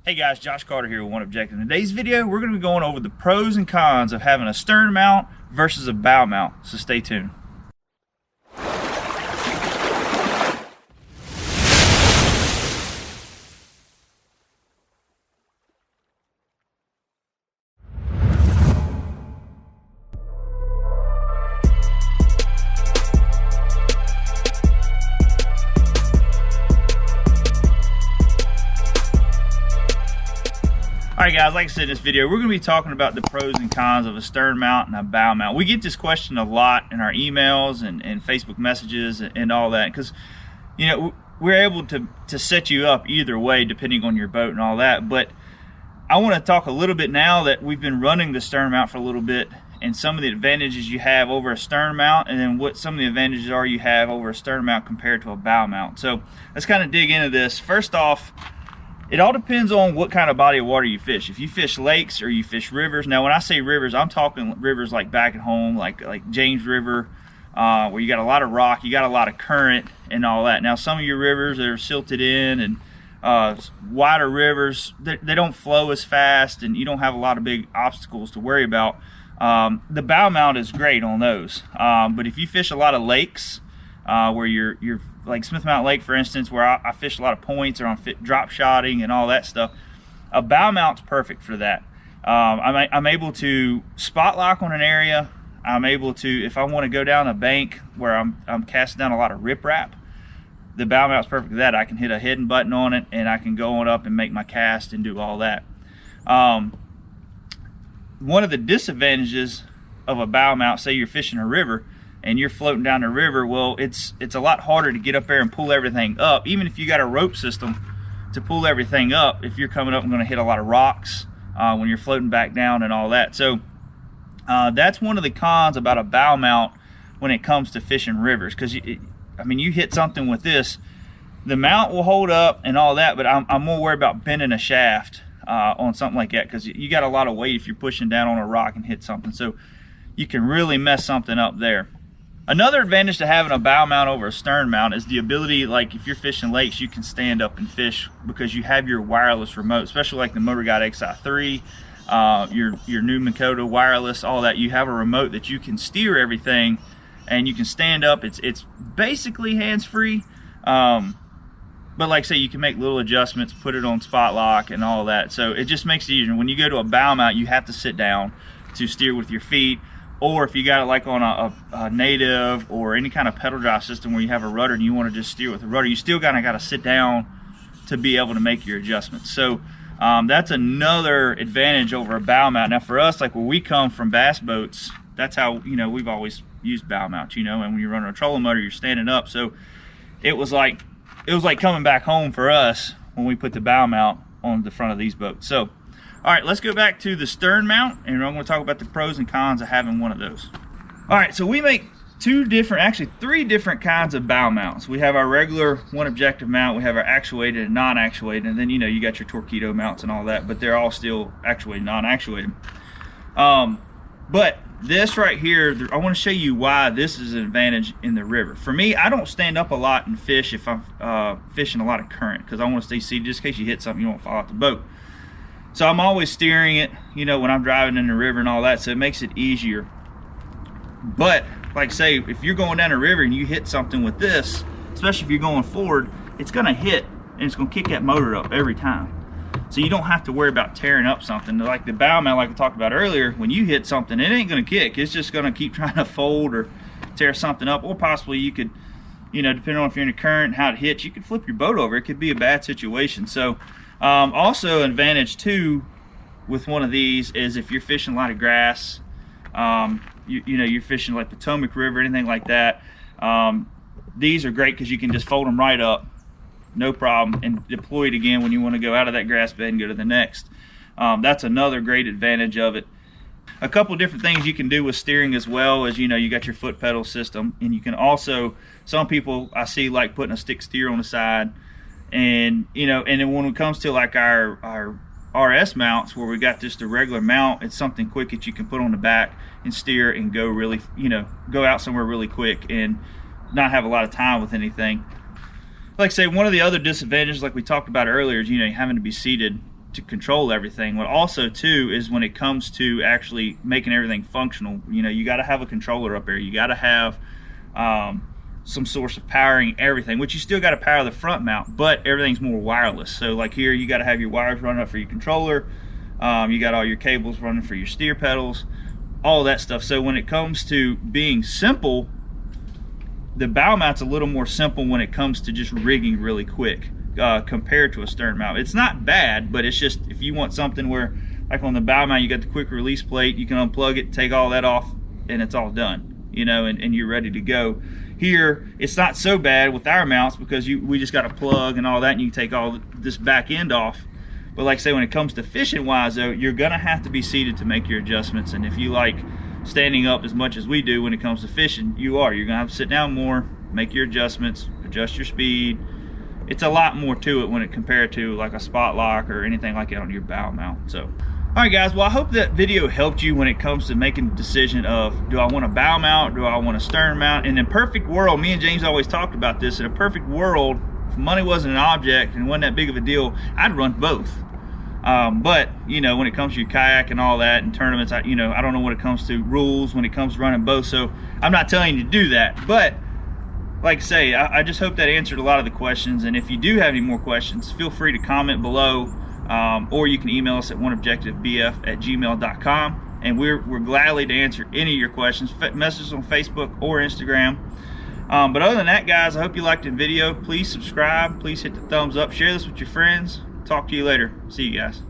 Hey guys, Josh Carter here with OneObjective. In today's video, we're going to be going over the pros and cons of having a stern mount versus a bow mount, so stay tuned. Alright guys, like I said in this video, we're going to be talking about the pros and cons of a stern mount and a bow mount. We get this question a lot in our emails and Facebook messages and all that, because you know, we're able to set you up either way depending on your boat and all that. But I want to talk a little bit now that we've been running the stern mount for a little bit, and some of the advantages you have over a stern mount, and then what some of the advantages are you have over a stern mount compared to a bow mount. So let's kind of dig into this. First off, it all depends on what kind of body of water you fish. If you fish lakes or you fish rivers. Now, when I say rivers, I'm talking rivers like back at home, like James River, where you got a lot of rock, you got a lot of current and all that. Now, some of your rivers that are silted in and wider rivers, they don't flow as fast, and you don't have a lot of big obstacles to worry about. The bow mount is great on those. But if you fish a lot of lakes, where you're like Smith Mountain Lake, for instance, where I fish a lot of points or on drop shotting and all that stuff, a bow mount's perfect for that. I'm able to spot lock on an area. I'm able to, if I want to go down a bank where I'm casting down a lot of riprap, the bow mount's perfect for that. I can hit a hidden button on it and I can go on up and make my cast and do all that. One of the disadvantages of a bow mount, say you're fishing a river and you're floating down the river, well, it's a lot harder to get up there and pull everything up. Even if you got a rope system to pull everything up, if you're coming up and going to hit a lot of rocks when you're floating back down and all that. So that's one of the cons about a bow mount when it comes to fishing rivers, because I mean, you hit something with this, the mount will hold up and all that, but I'm more worried about bending a shaft on something like that, because you got a lot of weight if you're pushing down on a rock and hit something, so you can really mess something up there. Another advantage to having a bow mount over a stern mount is the ability, like if you're fishing lakes, you can stand up and fish because you have your wireless remote, especially like the Motor Guide XI3, your new Makota wireless, all that. You have a remote that you can steer everything, and you can stand up. It's basically hands-free, but like I say, you can make little adjustments, put it on spot lock and all that. So it just makes it easier. When you go to a bow mount, you have to sit down to steer with your feet. Or if you got it like on a native or any kind of pedal drive system where you have a rudder and you want to just steer with the rudder, you still got to sit down to be able to make your adjustments. So that's another advantage over a bow mount. Now for us, like where we come from, bass boats, that's how, you know, we've always used bow mounts, you know, and when you're running a trolling motor, you're standing up. So it was like coming back home for us when we put the bow mount on the front of these boats. So all right, let's go back to the stern mount, and I'm going to talk about the pros and cons of having one of those. All right, so we make three different kinds of bow mounts. We have our regular OneObjective mount, we have our actuated and non-actuated, and then, you know, you got your torpedo mounts and all that, but they're all still actuated, non-actuated. But this right here, I want to show you why this is an advantage in the river. For me, I don't stand up a lot and fish if I'm fishing a lot of current, because I want to stay seated just in case you hit something, you won't fall out the boat. So I'm always steering it, you know, when I'm driving in the river and all that, so it makes it easier. But, like say, if you're going down a river and you hit something with this, especially if you're going forward, it's going to hit and it's going to kick that motor up every time. So you don't have to worry about tearing up something. Like the bow mount, like I talked about earlier, when you hit something, it ain't going to kick. It's just going to keep trying to fold or tear something up. Or possibly you could, you know, depending on if you're in a current and how it hits, you could flip your boat over. It could be a bad situation. So also an advantage too with one of these is if you're fishing a lot of grass, you know, you're fishing like Potomac River, anything like that, these are great because you can just fold them right up, no problem, and deploy it again when you want to go out of that grass bed and go to the next. That's another great advantage of it. A couple different things you can do with steering as well as, you know, you got your foot pedal system, and you can also, some people I see like putting a stick steer on the side. And you know, and then when it comes to like our RS mounts, where we got just a regular mount, it's something quick that you can put on the back and steer and go really, you know, go out somewhere really quick and not have a lot of time with anything. Like I say, one of the other disadvantages, like we talked about earlier, is, you know, having to be seated to control everything. But also too is when it comes to actually making everything functional, you know, you got to have a controller up there. You got to have some source of powering everything, which you still got to power the front mount, but everything's more wireless. So like here, you got to have your wires running up for your controller. You got all your cables running for your steer pedals, all that stuff. So when it comes to being simple, the bow mount's a little more simple when it comes to just rigging really quick compared to a stern mount. It's not bad, but it's just, if you want something where, like on the bow mount, you got the quick release plate, you can unplug it, take all that off, and it's all done, you know, and you're ready to go. Here, it's not so bad with our mounts because we just got a plug and all that, and you can take all this back end off. But like I say, when it comes to fishing wise though, you're gonna have to be seated to make your adjustments. And if you like standing up as much as we do when it comes to fishing, you're gonna have to sit down more, make your adjustments, adjust your speed. It's a lot more to it when it compared to like a spot lock or anything like that on your bow mount. So, all right guys, well I hope that video helped you when it comes to making the decision of, do I want a bow mount, do I want a stern mount? And in a perfect world, me and James always talked about this, in a perfect world, if money wasn't an object and wasn't that big of a deal, I'd run both. But you know, when it comes to your kayak and all that and tournaments, I don't know when it comes to rules when it comes to running both, so I'm not telling you to do that. But like I say, I just hope that answered a lot of the questions. And if you do have any more questions, feel free to comment below, or you can email us at oneobjectivebf@gmail.com, and we're gladly to answer any of your questions. Message us on Facebook or Instagram. But other than that, guys, I hope you liked the video. Please subscribe, please hit the thumbs up, share this with your friends. Talk to you later. See you guys.